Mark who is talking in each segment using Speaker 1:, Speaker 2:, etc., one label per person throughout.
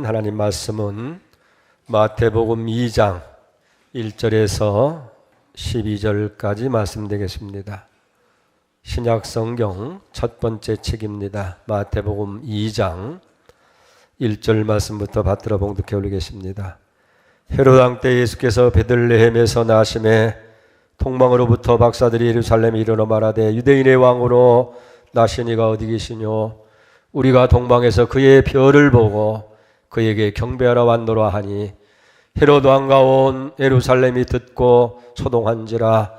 Speaker 1: 하나님 말씀은 마태복음 2장 1절에서 12절까지 말씀되겠습니다. 신약성경 첫 번째 책입니다. 마태복음 2장 1절 말씀부터 받들어 봉독해 올리겠습니다. 헤롯 왕 때 예수께서 베들레헴에서 나심에 동방으로부터 박사들이 예루살렘에 이르러 말하되 유대인의 왕으로 나신 이가 어디 계시뇨? 우리가 동방에서 그의 별을 보고 그에게 경배하러 왔노라 하니 헤롯 왕과 온 예루살렘이 듣고 소동한지라.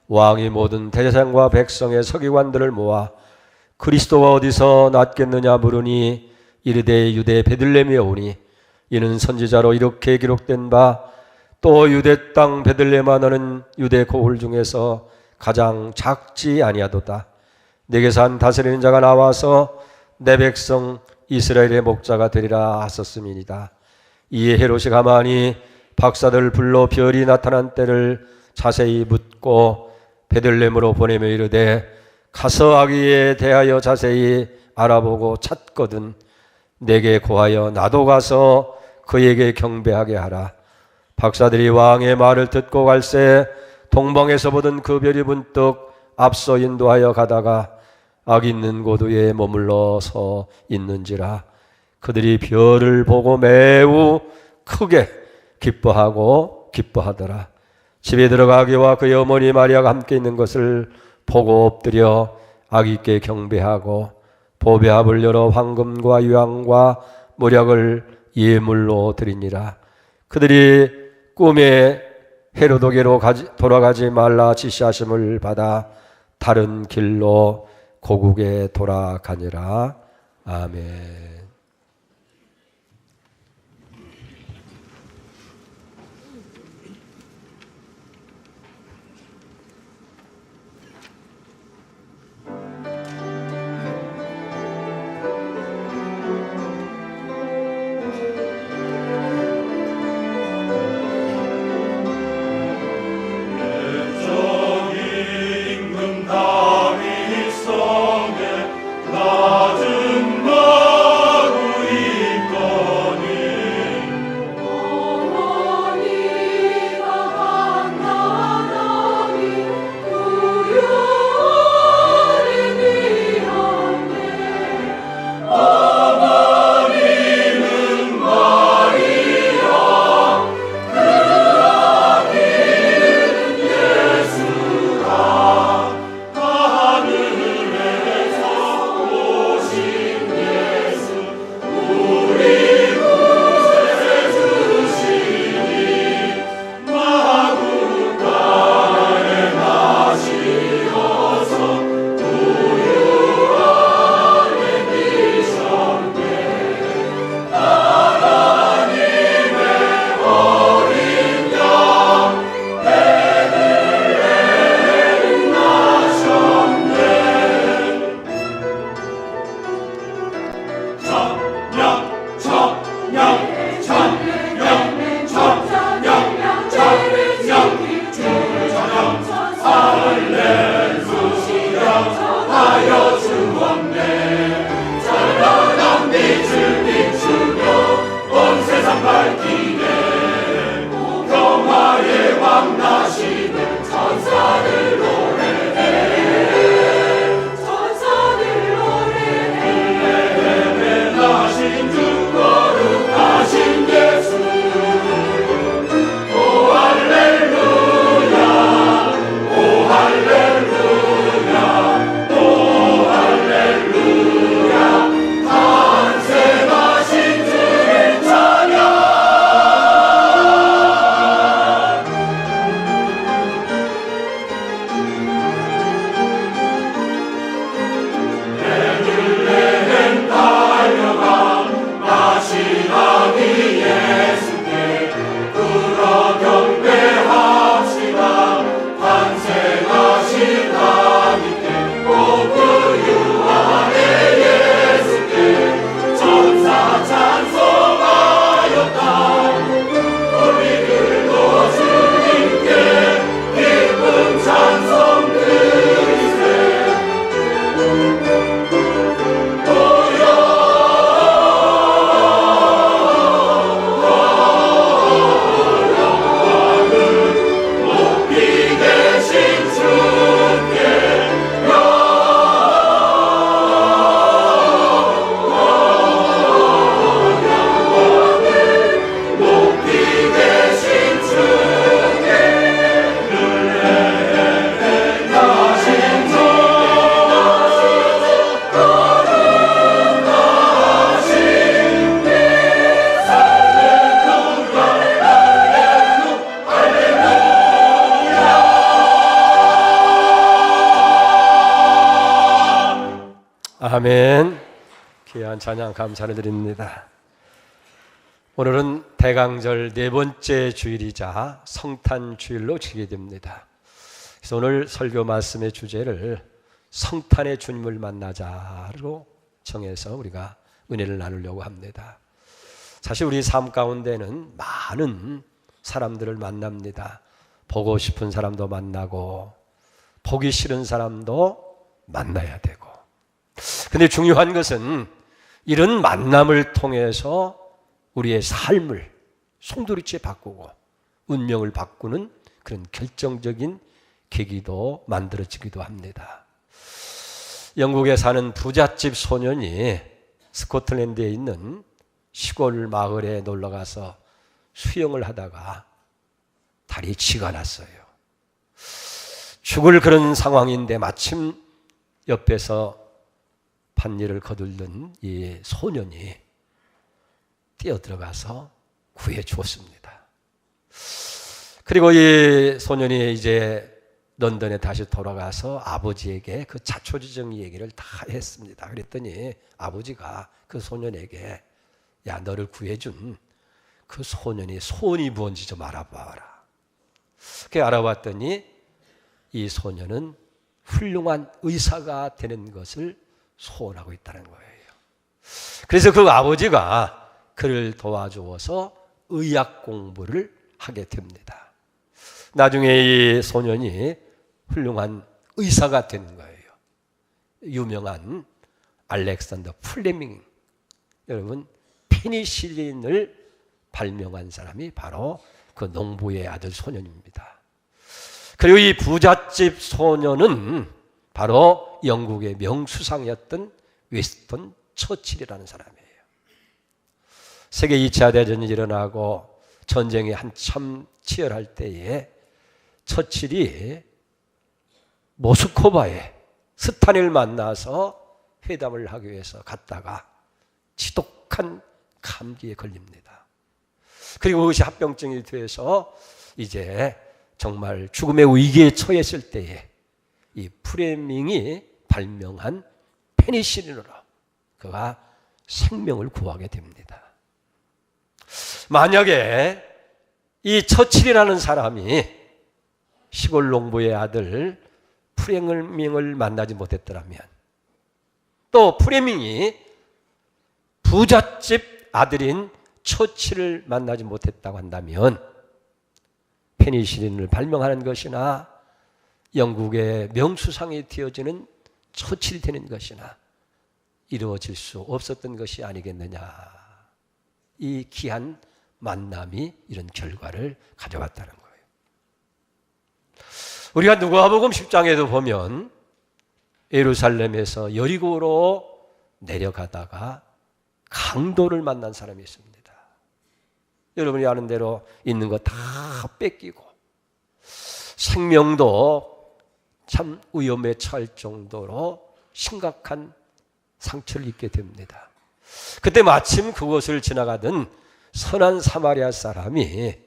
Speaker 1: 왕이 모든 대제사장과 백성의 서기관들을 모아 그리스도가 어디서 낫겠느냐 물으니 이르되 유대 베들레헴에 오니 이는 선지자로 이렇게 기록된 바 또 유대 땅 베들레헴아 너는 유대 고을 중에서 가장 작지 아니하도다. 내게서 한 다스리는 자가 나와서 내 백성 이스라엘의 목자가 되리라 하셨음이니이다. 이에 헤롯이 가만히 박사들 불러 별이 나타난 때를 자세히 묻고 베들레헴으로 보내며 이르되 가서 아기에 대하여 자세히 알아보고 찾거든 내게 고하여 나도 가서 그에게 경배하게 하라. 박사들이 왕의 말을 듣고 갈새 동방에서 보던 그 별이 문득 앞서 인도하여 가다가 아기 있는 곳 위에 머물러 서 있는지라. 그들이 별을 보고 매우 크게 기뻐하더라. 집에 들어가 아기와 그의 어머니 마리아가 함께 있는 것을 보고 엎드려 아기께 경배하고 보배합을 열어 황금과 유황과 모략을 예물로 드리니라. 그들이 꿈에 헤로도게로 돌아가지 말라 지시하심을 받아 다른 길로 고국에 돌아가니라. 아멘.
Speaker 2: 낮은 날
Speaker 1: 아멘. 귀한 찬양 감사를 드립니다. 오늘은 대강절 네 번째 주일이자 성탄 주일로 지게 됩니다. 그래서 오늘 설교 말씀의 주제를 성탄의 주님을 만나자로 정해서 우리가 은혜를 나누려고 합니다. 사실 우리 삶 가운데는 많은 사람들을 만납니다. 보고 싶은 사람도 만나고 보기 싫은 사람도 만나야 되고, 근데 중요한 것은 이런 만남을 통해서 우리의 삶을 송두리째 바꾸고 운명을 바꾸는 그런 결정적인 계기도 만들어지기도 합니다. 영국에 사는 부잣집 소년이 스코틀랜드에 있는 시골 마을에 놀러가서 수영을 하다가 다리에 치가 났어요. 죽을 그런 상황인데 마침 옆에서 밭일을 거들던 이 소년이 뛰어들어가서 구해 주었습니다. 그리고 이 소년이 이제 런던에 다시 돌아가서 아버지에게 그 자초지정 얘기를 다 했습니다. 그랬더니 아버지가 그 소년에게, 야, 너를 구해준 그 소년이 소원이 뭔지 좀 알아봐라. 그렇게 알아봤더니 이 소년은 훌륭한 의사가 되는 것을 소원하고 있다는 거예요. 그래서 그 아버지가 그를 도와주어서 의학 공부를 하게 됩니다. 나중에 이 소년이 훌륭한 의사가 되는 거예요. 유명한 알렉산더 플레밍, 여러분, 페니실린을 발명한 사람이 바로 그 농부의 아들 소년입니다. 그리고 이 부잣집 소년은 바로 영국의 명수상이었던 윈스턴 처칠이라는 사람이에요. 세계 2차 대전이 일어나고 전쟁이 한참 치열할 때에 처칠이 모스크바에 스탈린을 만나서 회담을 하기 위해서 갔다가 지독한 감기에 걸립니다. 그리고 그것이 합병증이 돼서 이제 정말 죽음의 위기에 처했을 때에 이 프레밍이 발명한 페니실린으로 그가 생명을 구하게 됩니다. 만약에 이 처칠이라는 사람이 시골 농부의 아들 프레밍을 만나지 못했더라면, 또 프레밍이 부잣집 아들인 처칠을 만나지 못했다고 한다면 페니실린을 발명하는 것이나 영국의 명수상이 되어지는 처칠이 되는 것이나 이루어질 수 없었던 것이 아니겠느냐. 이 귀한 만남이 이런 결과를 가져왔다는 거예요. 우리가 누가복음 10장에도 보면 예루살렘에서 여리고로 내려가다가 강도를 만난 사람이 있습니다. 여러분이 아는 대로 있는 거 다 뺏기고 생명도 참 위험에 처할 정도로 심각한 상처를 입게 됩니다. 그때 마침 그곳을 지나가던 선한 사마리아 사람이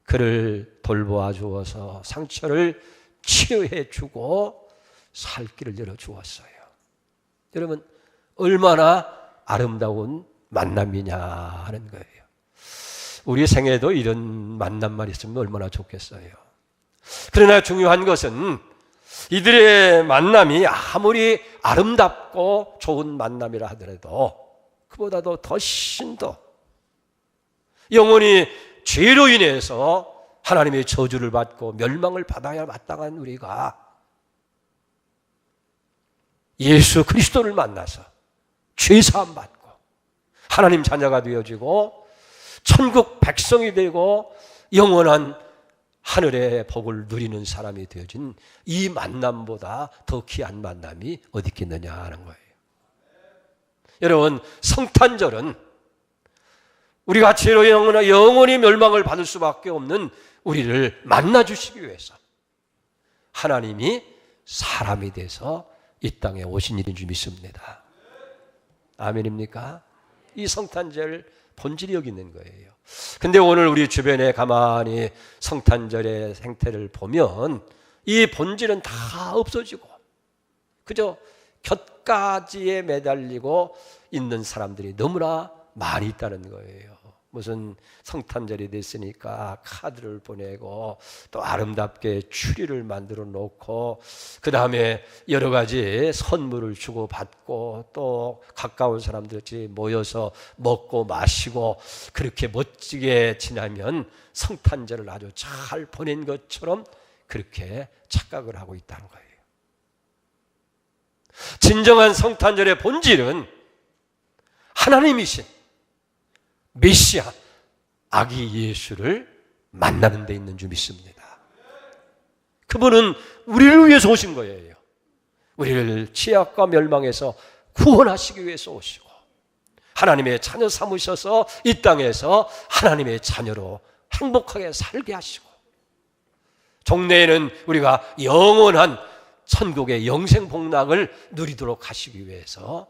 Speaker 1: 그를 돌보아 주어서 상처를 치료해 주고 살 길을 열어 주었어요. 여러분, 얼마나 아름다운 만남이냐 하는 거예요. 우리 생에도 이런 만남만 있으면 얼마나 좋겠어요. 그러나 중요한 것은 이들의 만남이 아무리 아름답고 좋은 만남이라 하더라도 그보다도 훨씬 더 영원히 죄로 인해서 하나님의 저주를 받고 멸망을 받아야 마땅한 우리가 예수 그리스도를 만나서 죄사함 받고 하나님 자녀가 되어지고 천국 백성이 되고 영원한 하늘의 복을 누리는 사람이 되어진 이 만남보다 더 귀한 만남이 어디 있겠느냐 하는 거예요. 여러분, 성탄절은 우리가 죄로 영원히 멸망을 받을 수밖에 없는 우리를 만나주시기 위해서 하나님이 사람이 돼서 이 땅에 오신 일인 줄 믿습니다. 아멘입니까? 이 성탄절 본질이 여기 있는 거예요. 근데 오늘 우리 주변에 가만히 성탄절의 행태를 보면 이 본질은 다 없어지고 그저 곁가지에 매달리고 있는 사람들이 너무나 많이 있다는 거예요. 무슨 성탄절이 됐으니까 카드를 보내고 또 아름답게 추리를 만들어 놓고 그 다음에 여러 가지 선물을 주고 받고 또 가까운 사람들이 모여서 먹고 마시고 그렇게 멋지게 지나면 성탄절을 아주 잘 보낸 것처럼 그렇게 착각을 하고 있다는 거예요. 진정한 성탄절의 본질은 하나님이신 메시아 아기 예수를 만나는 데 있는 줄 믿습니다. 그분은 우리를 위해서 오신 거예요. 우리를 죄악과 멸망에서 구원하시기 위해서 오시고 하나님의 자녀 삼으셔서 이 땅에서 하나님의 자녀로 행복하게 살게 하시고 종래에는 우리가 영원한 천국의 영생 복락을 누리도록 하시기 위해서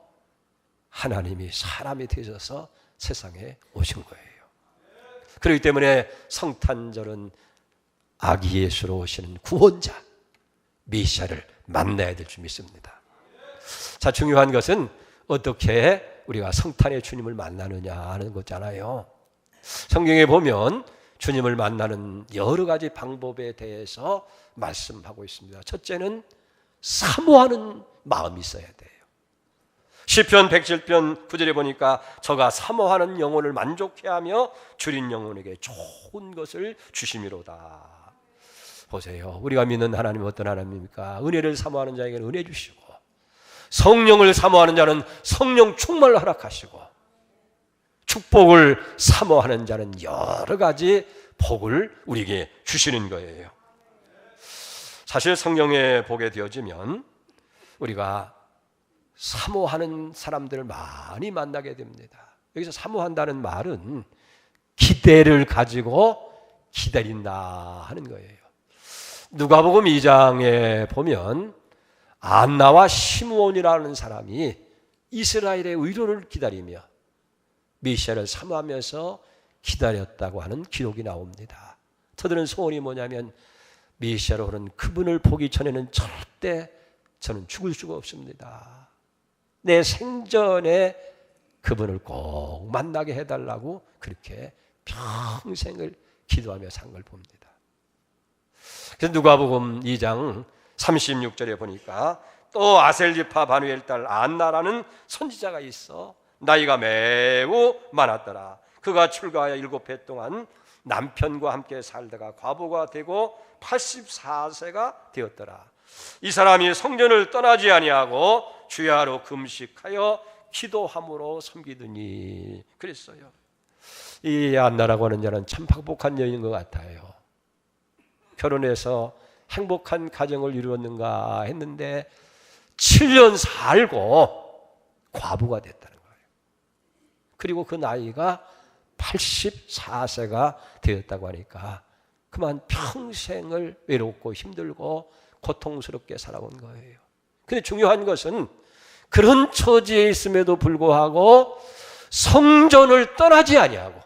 Speaker 1: 하나님이 사람이 되셔서 세상에 오신 거예요. 그렇기 때문에 성탄절은 아기 예수로 오시는 구원자 메시아를 만나야 될 줄 믿습니다. 자, 중요한 것은 어떻게 우리가 성탄의 주님을 만나느냐 하는 거잖아요. 성경에 보면 주님을 만나는 여러 가지 방법에 대해서 말씀하고 있습니다. 첫째는 사모하는 마음이 있어야 돼요. 시편 107편 9절에 보니까 저가 사모하는 영혼을 만족해 하며 줄인 영혼에게 좋은 것을 주심이로다. 보세요. 우리가 믿는 하나님은 어떤 하나님입니까? 은혜를 사모하는 자에게는 은혜 주시고 성령을 사모하는 자는 성령 충만을 허락하시고 축복을 사모하는 자는 여러 가지 복을 우리에게 주시는 거예요. 사실 성령에 보게 되어지면 우리가 사모하는 사람들을 많이 만나게 됩니다. 여기서 사모한다는 말은 기대를 가지고 기다린다 하는 거예요. 누가복음 2장에 보면 안나와 시므온이라는 사람이 이스라엘의 의로를 기다리며 메시아를 사모하면서 기다렸다고 하는 기록이 나옵니다. 저들은 소원이 뭐냐면 메시아로 오는 그분을 보기 전에는 절대 저는 죽을 수가 없습니다. 내 생전에 그분을 꼭 만나게 해달라고 그렇게 평생을 기도하며 산 걸 봅니다. 그래서 누가복음 2장 36절에 보니까 또 아셀리파 바누엘 딸 안나라는 선지자가 있어 나이가 매우 많았더라. 그가 출가하여 7해 동안 남편과 함께 살다가 과부가 되고 84세가 되었더라. 이 사람이 성전을 떠나지 아니하고 주야로 금식하여 기도함으로 섬기더니 그랬어요. 이 안나라고 하는 자는 참 행복한 여인인 것 같아요. 결혼해서 행복한 가정을 이루었는가 했는데 7년 살고 과부가 됐다는 거예요. 그리고 그 나이가 84세가 되었다고 하니까 그만 평생을 외롭고 힘들고 고통스럽게 살아온 거예요. 근데 중요한 것은 그런 처지에 있음에도 불구하고 성전을 떠나지 아니하고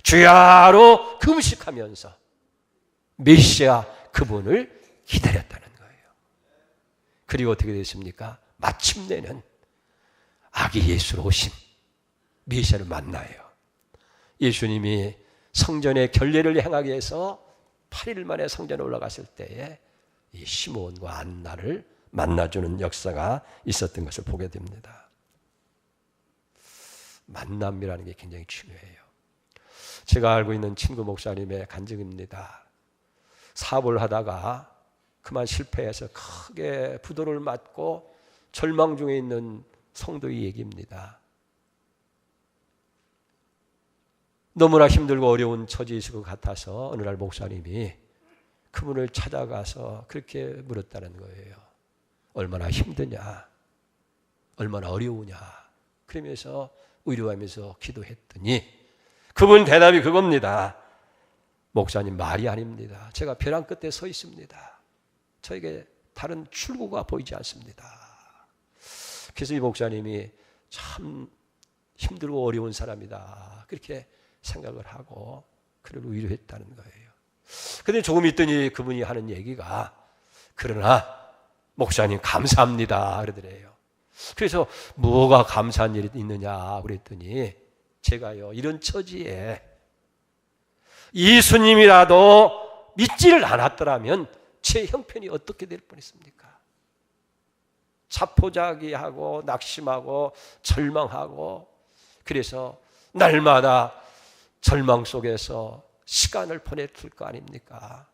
Speaker 1: 주야로 금식하면서 메시아 그분을 기다렸다는 거예요. 그리고 어떻게 됐습니까? 마침내는 아기 예수로 오신 메시아를 만나요. 예수님이 성전의 결례를 행하기 위해서 8일 만에 성전에 올라갔을 때에 이 시므온과 안나를 만나주는 역사가 있었던 것을 보게 됩니다. 만남이라는 게 굉장히 중요해요. 제가 알고 있는 친구 목사님의 간증입니다. 사업을 하다가 그만 실패해서 크게 부도를 맞고 절망 중에 있는 성도의 얘기입니다. 너무나 힘들고 어려운 처지에 있을 것 같아서 어느 날 목사님이 그분을 찾아가서 그렇게 물었다는 거예요. 얼마나 힘드냐? 얼마나 어려우냐? 그러면서 위로하면서 기도했더니 그분 대답이 그겁니다. 목사님 말이 아닙니다. 제가 벼랑 끝에 서 있습니다. 저에게 다른 출구가 보이지 않습니다. 그래서 이 목사님이 참 힘들고 어려운 사람이다. 그렇게 생각을 하고 그를 위로했다는 거예요. 그런데 조금 있더니 그분이 하는 얘기가 그러나 목사님 감사합니다 그러더래요. 그래서 뭐가 감사한 일이 있느냐 그랬더니 제가요 이런 처지에 예수님이라도 믿지를 않았더라면 제 형편이 어떻게 될 뻔했습니까? 자포자기하고 낙심하고 절망하고 그래서 날마다 절망 속에서 시간을 보냈을 거 아닙니까?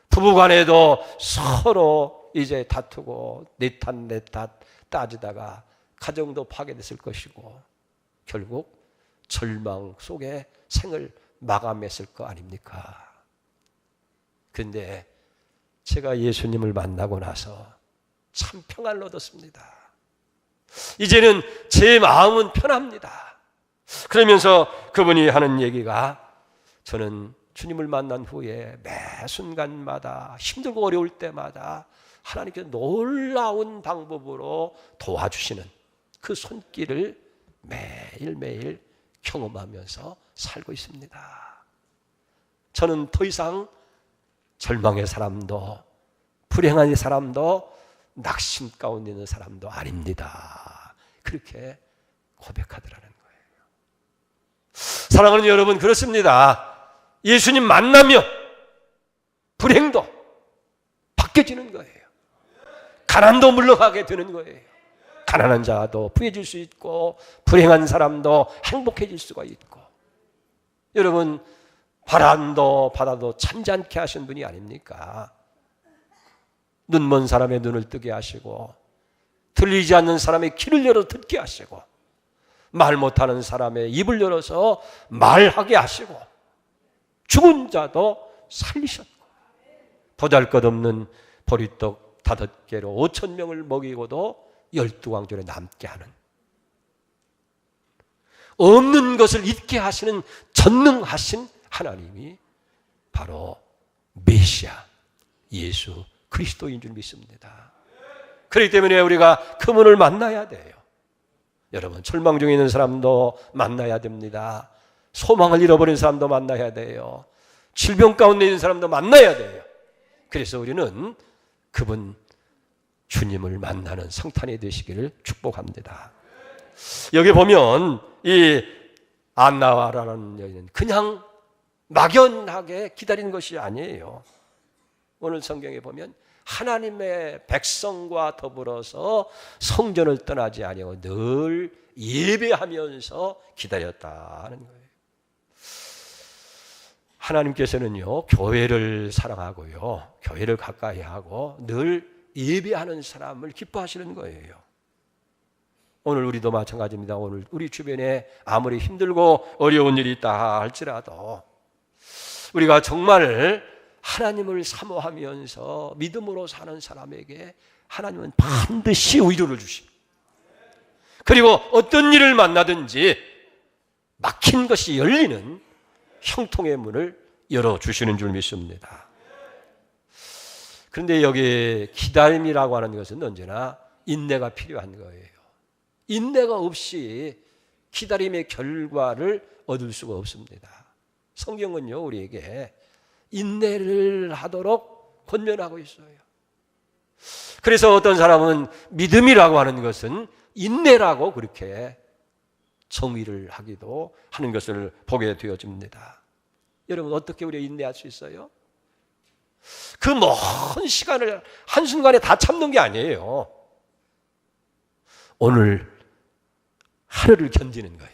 Speaker 1: 부부간에도 서로 이제 다투고 내 탓 따지다가 가정도 파괴됐을 것이고 결국 절망 속에 생을 마감했을 거 아닙니까? 그런데 제가 예수님을 만나고 나서 참 평안을 얻었습니다. 이제는 제 마음은 편합니다. 그러면서 그분이 하는 얘기가 저는 주님을 만난 후에 매 순간마다 힘들고 어려울 때마다 하나님께서 놀라운 방법으로 도와주시는 그 손길을 매일매일 경험하면서 살고 있습니다. 저는 더 이상 절망의 사람도 불행한 사람도 낙심 가운데 있는 사람도 아닙니다. 그렇게 고백하더라는 거예요. 사랑하는 여러분, 그렇습니다. 예수님 만나면 불행도 바뀌어지는 거예요. 가난도 물러가게 되는 거예요. 가난한 자도 부해질 수 있고 불행한 사람도 행복해질 수가 있고. 여러분, 바람도 바다도 찬잔케 하신 분이 아닙니까? 눈먼 사람의 눈을 뜨게 하시고 들리지 않는 사람의 귀를 열어 듣게 하시고 말 못하는 사람의 입을 열어서 말하게 하시고 죽은 자도 살리셨고 보잘것없는 보리떡 5개로 5,000명을 먹이고도 12광절에 남게 하는 없는 것을 있게 하시는 전능하신 하나님이 바로 메시아 예수 그리스도인 줄 믿습니다. 그렇기 때문에 우리가 그분을 만나야 돼요. 여러분, 절망 중에 있는 사람도 만나야 됩니다. 소망을 잃어버린 사람도 만나야 돼요. 질병 가운데 있는 사람도 만나야 돼요. 그래서 우리는 그분 주님을 만나는 성탄이 되시기를 축복합니다. 여기 보면 이 안나라는 여인은 그냥 막연하게 기다리는 것이 아니에요. 오늘 성경에 보면 하나님의 백성과 더불어서 성전을 떠나지 아니하고 늘 예배하면서 기다렸다는 거예요. 하나님께서는요, 교회를 사랑하고요, 교회를 가까이 하고 늘 예배하는 사람을 기뻐하시는 거예요. 오늘 우리도 마찬가지입니다. 오늘 우리 주변에 아무리 힘들고 어려운 일이 있다 할지라도 우리가 정말 하나님을 사모하면서 믿음으로 사는 사람에게 하나님은 반드시 위로를 주십니다. 그리고 어떤 일을 만나든지 막힌 것이 열리는 형통의 문을 열어주시는 줄 믿습니다. 그런데 여기 기다림이라고 하는 것은 언제나 인내가 필요한 거예요. 인내가 없이 기다림의 결과를 얻을 수가 없습니다. 성경은요, 우리에게 인내를 하도록 권면하고 있어요. 그래서 어떤 사람은 믿음이라고 하는 것은 인내라고 그렇게 정의를 하기도 하는 것을 보게 되어집니다. 여러분, 어떻게 우리가 인내할 수 있어요? 그 먼 시간을 한순간에 다 참는 게 아니에요. 오늘 하루를 견디는 거예요.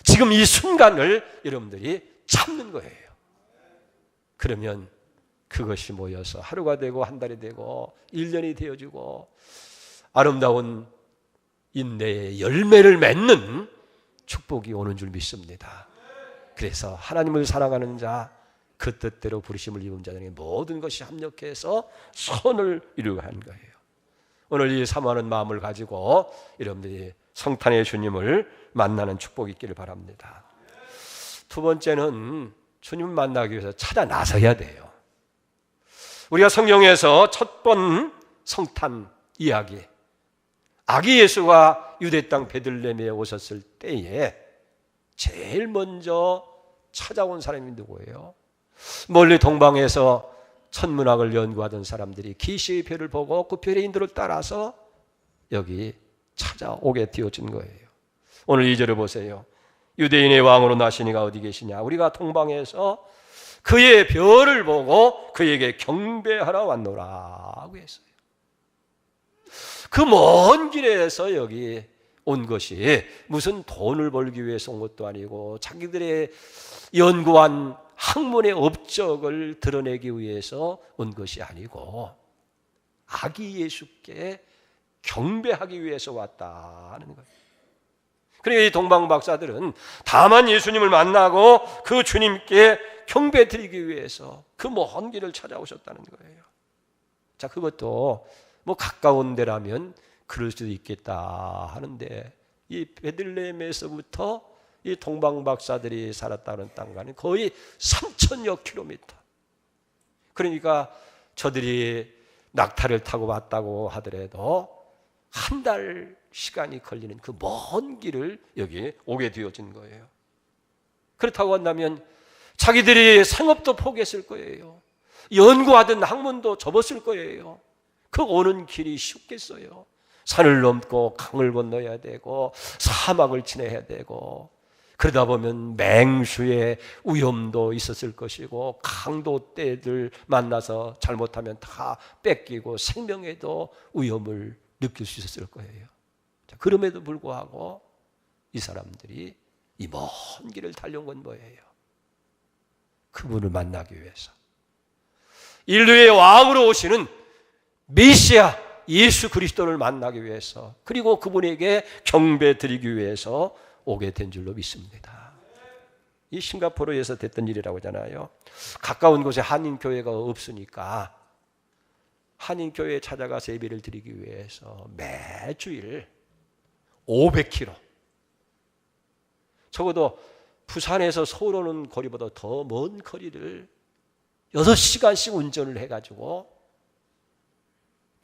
Speaker 1: 지금 이 순간을 여러분들이 참는 거예요. 그러면 그것이 모여서 하루가 되고 한 달이 되고 1년이 되어지고 아름다운 인내의 열매를 맺는 축복이 오는 줄 믿습니다. 그래서 하나님을 사랑하는 자, 그 뜻대로 부르심을 입은 자들에게 모든 것이 합력해서 선을 이루게 하는 거예요. 오늘 이 사모하는 마음을 가지고 여러분들이 성탄의 주님을 만나는 축복이 있기를 바랍니다. 두 번째는 주님을 만나기 위해서 찾아 나서야 돼요. 우리가 성경에서 첫 번 성탄 이야기, 아기 예수가 유대 땅 베들레헴에 오셨을 때에 제일 먼저 찾아온 사람이 누구예요? 멀리 동방에서 천문학을 연구하던 사람들이 기시의 별을 보고 그 별의 인도를 따라서 여기 찾아오게 되어진 거예요. 오늘 2절을 보세요. 유대인의 왕으로 나신 이가 어디 계시냐? 우리가 동방에서 그의 별을 보고 그에게 경배하러 왔노라 하고 했어요. 그 먼 길에서 여기 온 것이 무슨 돈을 벌기 위해서 온 것도 아니고 자기들의 연구한 학문의 업적을 드러내기 위해서 온 것이 아니고 아기 예수께 경배하기 위해서 왔다는 거예요. 그러니까 이 동방 박사들은 다만 예수님을 만나고 그 주님께 경배 드리기 위해서 그 먼 길을 찾아오셨다는 거예요. 자, 그것도 뭐 가까운 데라면 그럴 수도 있겠다 하는데 이 베들레헴에서부터 이 동방 박사들이 살았다는 땅과는 거의 3,000여 킬로미터. 그러니까 저들이 낙타를 타고 왔다고 하더라도 한 달 시간이 걸리는 그 먼 길을 여기 오게 되어진 거예요. 그렇다고 한다면 자기들이 생업도 포기했을 거예요. 연구하던 학문도 접었을 거예요. 그 오는 길이 쉽겠어요. 산을 넘고 강을 건너야 되고 사막을 지나야 되고 그러다 보면 맹수의 위험도 있었을 것이고 강도떼들 만나서 잘못하면 다 뺏기고 생명에도 위험을 느낄 수 있었을 거예요. 자, 그럼에도 불구하고 이 사람들이 이 먼 길을 달려온 건 뭐예요? 그분을 만나기 위해서, 인류의 왕으로 오시는 메시아 예수 그리스도를 만나기 위해서, 그리고 그분에게 경배 드리기 위해서 오게 된 줄로 믿습니다. 이 싱가포르에서 됐던 일이라고 하잖아요. 가까운 곳에 한인교회가 없으니까 한인교회에 찾아가서 예배를 드리기 위해서 매주일 500km, 적어도 부산에서 서울 오는 거리보다 더 먼 거리를 6시간씩 운전을 해가지고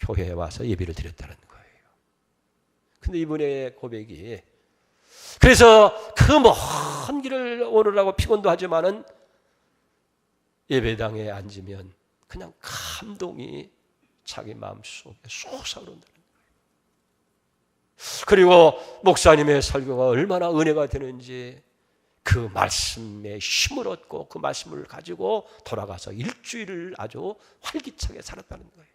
Speaker 1: 교회에 와서 예배를 드렸다는 거예요. 근데 이분의 고백이, 그래서 그 먼 길을 오르라고 피곤도 하지만은 예배당에 앉으면 그냥 감동이 자기 마음속에 솟아오른다는 거예요. 그리고 목사님의 설교가 얼마나 은혜가 되는지 그 말씀에 힘을 얻고 그 말씀을 가지고 돌아가서 일주일을 아주 활기차게 살았다는 거예요.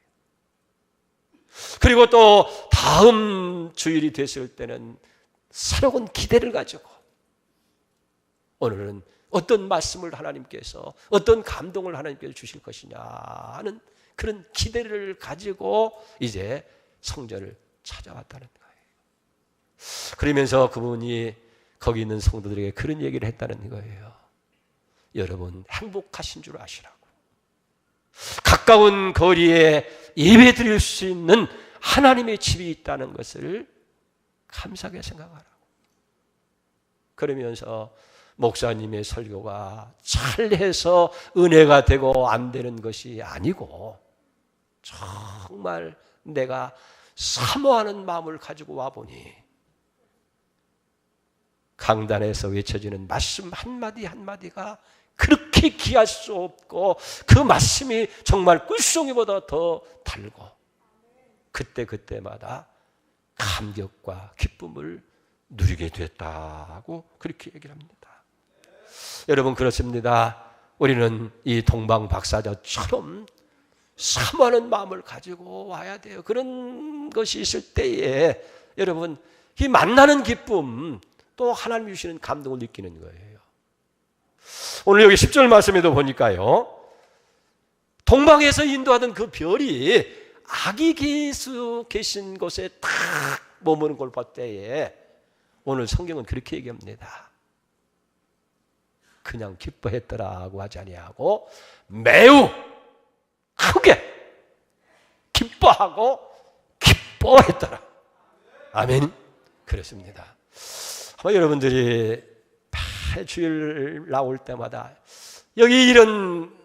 Speaker 1: 그리고 또 다음 주일이 됐을 때는 새로운 기대를 가지고 오늘은 어떤 말씀을 하나님께서, 어떤 감동을 하나님께서 주실 것이냐 하는 그런 기대를 가지고 이제 성전을 찾아왔다는 거예요. 그러면서 그분이 거기 있는 성도들에게 그런 얘기를 했다는 거예요. 여러분 행복하신 줄 아시라고. 가까운 거리에 예배 드릴 수 있는 하나님의 집이 있다는 것을 감사하게 생각하라고. 그러면서 목사님의 설교가 잘해서 은혜가 되고 안 되는 것이 아니고 정말 내가 사모하는 마음을 가지고 와보니 강단에서 외쳐지는 말씀 한마디 한마디가 그렇게 귀할 수 없고 그 말씀이 정말 꿀송이보다 더 달고 그때마다 감격과 기쁨을 누리게 됐다고 그렇게 얘기를 합니다. 여러분 그렇습니다. 우리는 이 동방 박사자처럼 사모하는 마음을 가지고 와야 돼요. 그런 것이 있을 때에 여러분 이 만나는 기쁨, 또 하나님 주시는 감동을 느끼는 거예요. 오늘 여기 10절 말씀에도 보니까요, 동방에서 인도하던 그 별이 아기 예수 계신 곳에 딱 머무는 걸 볼 때에 오늘 성경은 그렇게 얘기합니다. 그냥 기뻐했더라고 하지 아니하고 매우 크게 기뻐하고 기뻐했더라. 아멘. 그렇습니다. 아마 여러분들이 주일 나올 때마다 여기 이런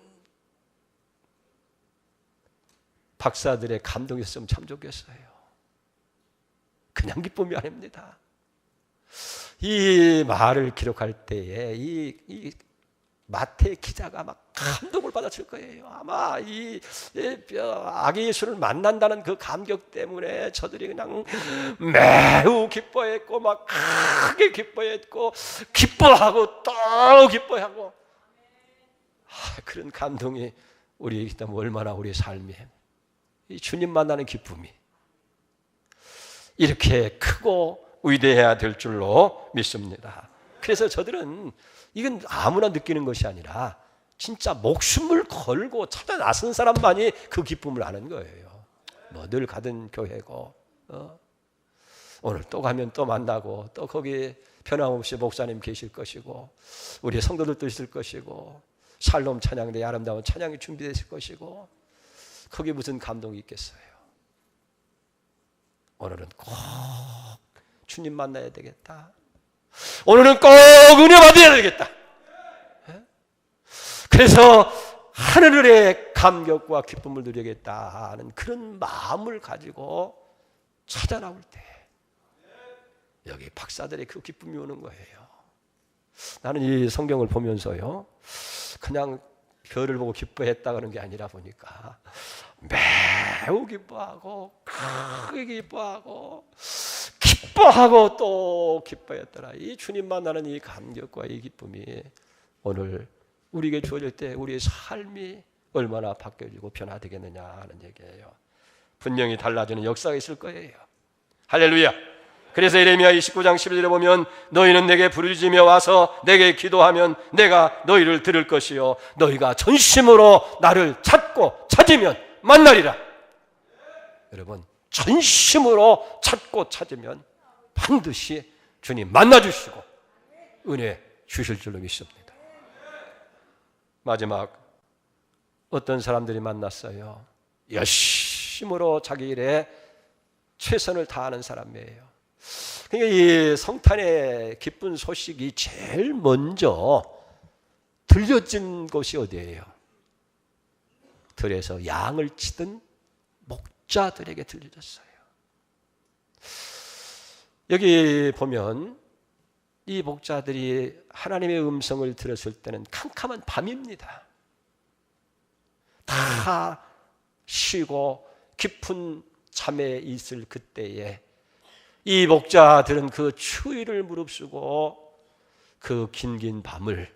Speaker 1: 박사들의 감동이 있으면 참 좋겠어요. 그냥 기쁨이 아닙니다. 이 말을 기록할 때에 이 마태 기자가 막 감동을 받았을 거예요. 아마 이 아기 예수를 만난다는 그 감격 때문에 저들이 그냥 매우 기뻐했고 막 크게 기뻐했고 기뻐하고 또 기뻐하고 그런 감동이 우리에게 있다면 얼마나 우리의 삶에 이 주님 만나는 기쁨이 이렇게 크고 위대해야 될 줄로 믿습니다. 그래서 저들은 이건 아무나 느끼는 것이 아니라 진짜 목숨을 걸고 찾아 나선 사람만이 그 기쁨을 아는 거예요. 뭐 늘 가던 교회고 오늘 또 가면 또 만나고 또 거기 변함없이 목사님 계실 것이고 우리 성도들도 있을 것이고 샬롬 찬양대 아름다운 찬양이 준비되실 것이고 거기에 무슨 감동이 있겠어요. 오늘은 꼭 주님 만나야 되겠다. 오늘은 꼭 은혜 받아야 되겠다. 그래서 하늘의 감격과 기쁨을 누리겠다 하는 그런 마음을 가지고 찾아 나올 때 여기 박사들의 그 기쁨이 오는 거예요. 나는 이 성경을 보면서요 그냥 별을 보고 기뻐했다 그런 게 아니라 보니까 매우 기뻐하고 크게 기뻐하고 또 기뻐했더라. 이 주님 만나는 이 감격과 이 기쁨이 오늘 우리에게 주어질 때 우리의 삶이 얼마나 바뀌어지고 변화되겠느냐 하는 얘기예요. 분명히 달라지는 역사가 있을 거예요. 할렐루야. 그래서 예레미야 29장 11절에 보면 너희는 내게 부르짖으며 와서 내게 기도하면 내가 너희를 들을 것이요 너희가 전심으로 나를 찾고 찾으면 만나리라. 여러분 전심으로 찾고 찾으면 반드시 주님 만나주시고 은혜 주실 줄로 믿습니다. 마지막 어떤 사람들이 만났어요. 열심으로 자기 일에 최선을 다하는 사람이에요. 그러니까 이 성탄의 기쁜 소식이 제일 먼저 들려진 곳이 어디예요? 들에서 양을 치던 목자들에게 들려졌어요. 여기 보면 이 목자들이 하나님의 음성을 들었을 때는 캄캄한 밤입니다. 다 쉬고 깊은 잠에 있을 그때에 이 목자들은 그 추위를 무릅쓰고 그 긴긴 밤을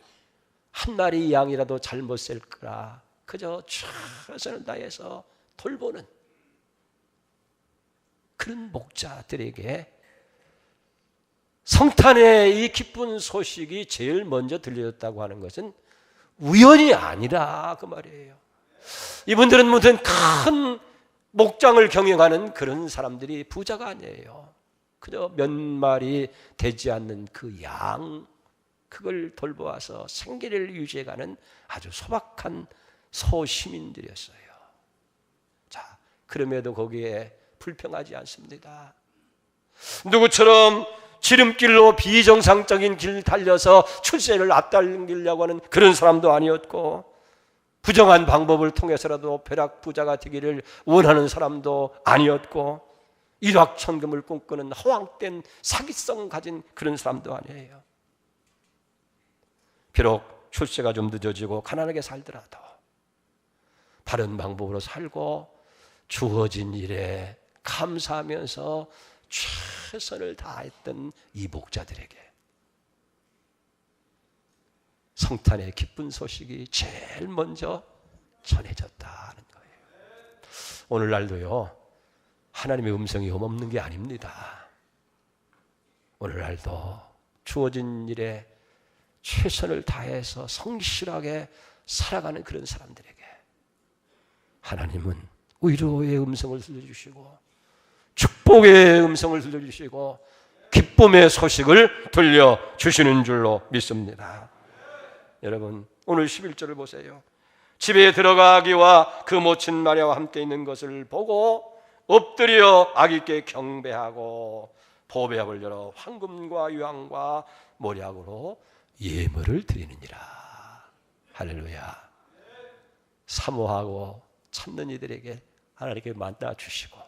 Speaker 1: 한 마리 양이라도 잘못 셀 거라 그저 최선을 다해서 돌보는 그런 목자들에게 성탄의 이 기쁜 소식이 제일 먼저 들려졌다고 하는 것은 우연이 아니라 그 말이에요. 이분들은 무슨 큰 목장을 경영하는 그런 사람들이 부자가 아니에요. 그저 몇 마리 되지 않는 그 양 그걸 돌보아서 생계를 유지해가는 아주 소박한 소시민들이었어요. 자, 그럼에도 거기에 불평하지 않습니다. 누구처럼 지름길로 비정상적인 길을 달려서 출세를 앞당기려고 하는 그런 사람도 아니었고 부정한 방법을 통해서라도 벼락부자가 되기를 원하는 사람도 아니었고 일확천금을 꿈꾸는 허황된 사기성 가진 그런 사람도 아니에요. 비록 출세가 좀 늦어지고 가난하게 살더라도 바른 방법으로 살고 주어진 일에 감사하면서 최선을 다했던 이 목자들에게 성탄의 기쁜 소식이 제일 먼저 전해졌다는 거예요. 오늘날도요 하나님의 음성이 없는 게 아닙니다. 오늘날도 주어진 일에 최선을 다해서 성실하게 살아가는 그런 사람들에게 하나님은 위로의 음성을 들려주시고 축복의 음성을 들려주시고 기쁨의 소식을 들려주시는 줄로 믿습니다. 여러분 오늘 11절을 보세요. 집에 들어가기와 그 모친 마리아와 함께 있는 것을 보고 엎드려 아기께 경배하고 보배압을 열어 황금과 유황과 모략으로 예물을 드리느니라. 할렐루야. 사모하고 찾는 이들에게 하나님께 만나 주시고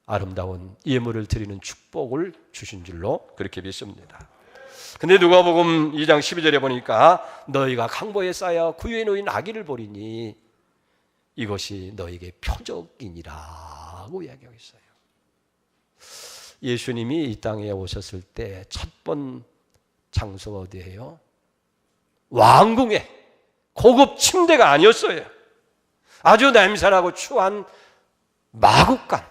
Speaker 1: 아름다운 예물을 드리는 축복을 주신 줄로 그렇게 믿습니다. 근데 누가복음 2장 12절에 보니까 너희가 강보에 쌓여 구유에 놓인 아기를 보리니 이것이 너에게 표적이니라고 이야기하고 있어요. 예수님이 이 땅에 오셨을 때 첫 번 장소가 어디예요? 왕궁에 고급 침대가 아니었어요. 아주 냄새나고 추한 마국간,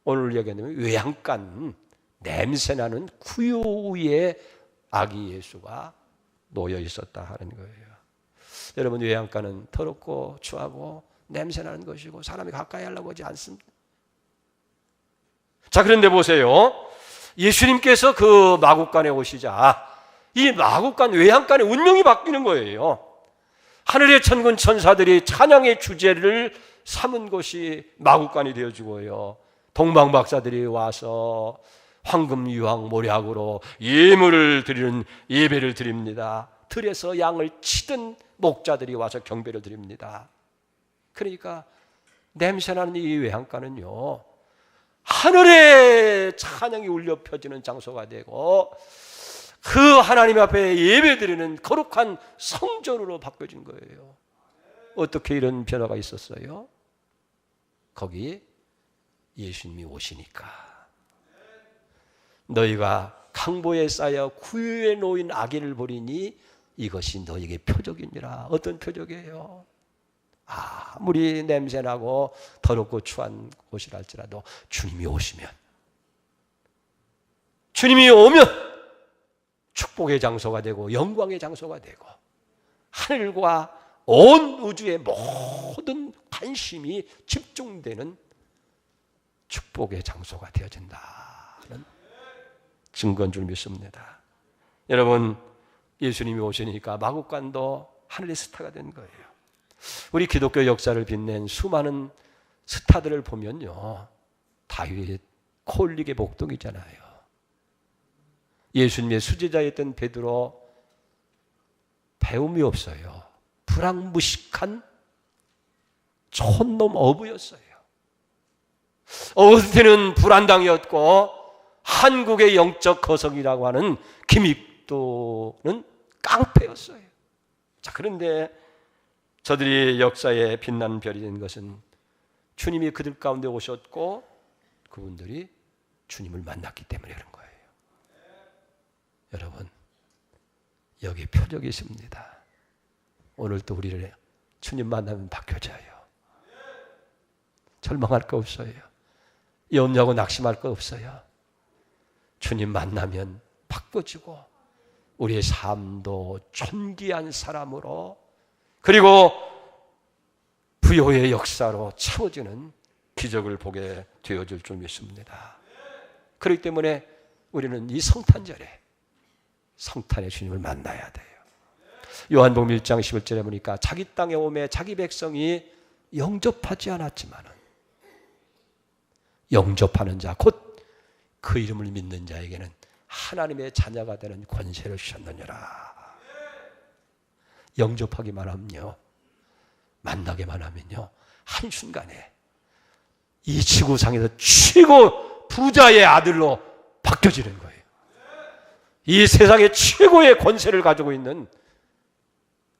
Speaker 1: 오늘 이야기하면 외양간, 냄새나는 구유에 아기 예수가 놓여 있었다 하는 거예요. 여러분, 외양간은 더럽고 추하고 냄새나는 것이고 사람이 가까이 하려고 하지 않습니다. 자, 그런데 보세요. 예수님께서 그 마국간에 오시자 이 마국간, 외양간의 운명이 바뀌는 거예요. 하늘의 천군 천사들이 찬양의 주제를 삼은 곳이 마국간이 되어지고요, 동방박사들이 와서 황금 유황 모략으로 예물을 드리는 예배를 드립니다. 들에서 양을 치던 목자들이 와서 경배를 드립니다. 그러니까 냄새나는 이 외양간은요, 하늘의 찬양이 울려 펴지는 장소가 되고 그 하나님 앞에 예배드리는 거룩한 성전으로 바뀌어진 거예요. 어떻게 이런 변화가 있었어요? 거기 예수님이 오시니까. 너희가 강보에 쌓여 구유에 놓인 아기를 보리니 이것이 너에게 표적이니라. 어떤 표적이에요? 아무리 냄새나고 더럽고 추한 곳이랄지라도 주님이 오시면, 주님이 오면 축복의 장소가 되고 영광의 장소가 되고 하늘과 온 우주의 모든 관심이 집중되는 축복의 장소가 되어진다는 증거인 줄 믿습니다. 여러분, 예수님이 오시니까 마국간도 하늘의 스타가 된 거예요. 우리 기독교 역사를 빛낸 수많은 스타들을 보면요, 다윗, 콜릭의 복동이잖아요. 예수님의 수제자였던 베드로, 배움이 없어요. 불황무식한 촌놈 어부였어요. 어느 때는 불안당이었고 한국의 영적 거성이라고 하는 김익도는 깡패였어요. 자, 그런데 저들이 역사에 빛난 별이 된 것은 주님이 그들 가운데 오셨고 그분들이 주님을 만났기 때문에 그런 거예요. 여러분, 여기 표적이 있습니다. 오늘 또 우리를 주님 만나면 바뀌어져요. 절망할 거 없어요. 염려하고 낙심할 거 없어요. 주님 만나면 바꿔지고 우리의 삶도 존귀한 사람으로, 그리고 부요의 역사로 채워지는 기적을 보게 되어질 줄 믿습니다. 그렇기 때문에 우리는 이 성탄절에 성탄의 주님을 만나야 돼요. 요한복음 1장 11절에 보니까 자기 땅에 오매 자기 백성이 영접하지 않았지만은 영접하는 자, 곧 그 이름을 믿는 자에게는 하나님의 자녀가 되는 권세를 주셨느니라. 영접하기만 하면요, 만나기만 하면요, 한순간에 이 지구상에서 최고 부자의 아들로 바뀌어지는 거예요. 이 세상의 최고의 권세를 가지고 있는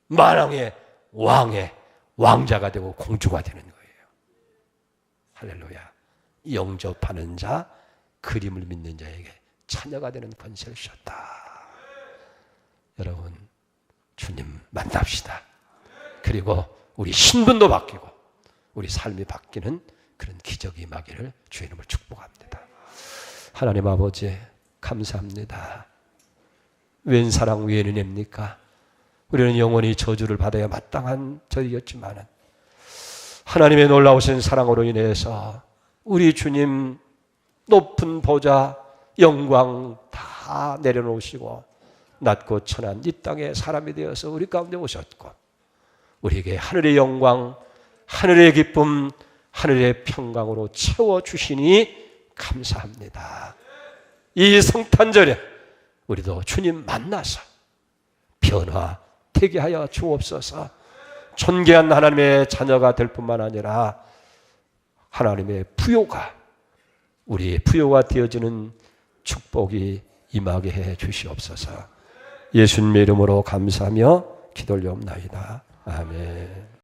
Speaker 1: 만왕의 왕의 왕자가 되고 공주가 되는 거예요. 할렐루야. 영접하는 자, 그림을 믿는 자에게 자녀가 되는 권세를 주셨다. 여러분, 주님 만납시다. 그리고 우리 신분도 바뀌고 우리 삶이 바뀌는 그런 기적이 임하기를 주의 이름으로 축복합니다. 하나님 아버지, 감사합니다. 웬 사랑 웬 은혜입니까? 우리는 영원히 저주를 받아야 마땅한 저희였지만 하나님의 놀라우신 사랑으로 인해서 우리 주님 높은 보좌, 영광 다 내려놓으시고 낮고 천한 이 땅에 사람이 되어서 우리 가운데 오셨고 우리에게 하늘의 영광, 하늘의 기쁨, 하늘의 평강으로 채워주시니 감사합니다. 이 성탄절에 우리도 주님 만나서 변화되게 하여 주옵소서. 존귀한 하나님의 자녀가 될 뿐만 아니라 하나님의 부요가, 우리의 부요가 되어지는 축복이 임하게 해 주시옵소서. 예수님의 이름으로 감사하며 기도 올려옵나이다. 아멘.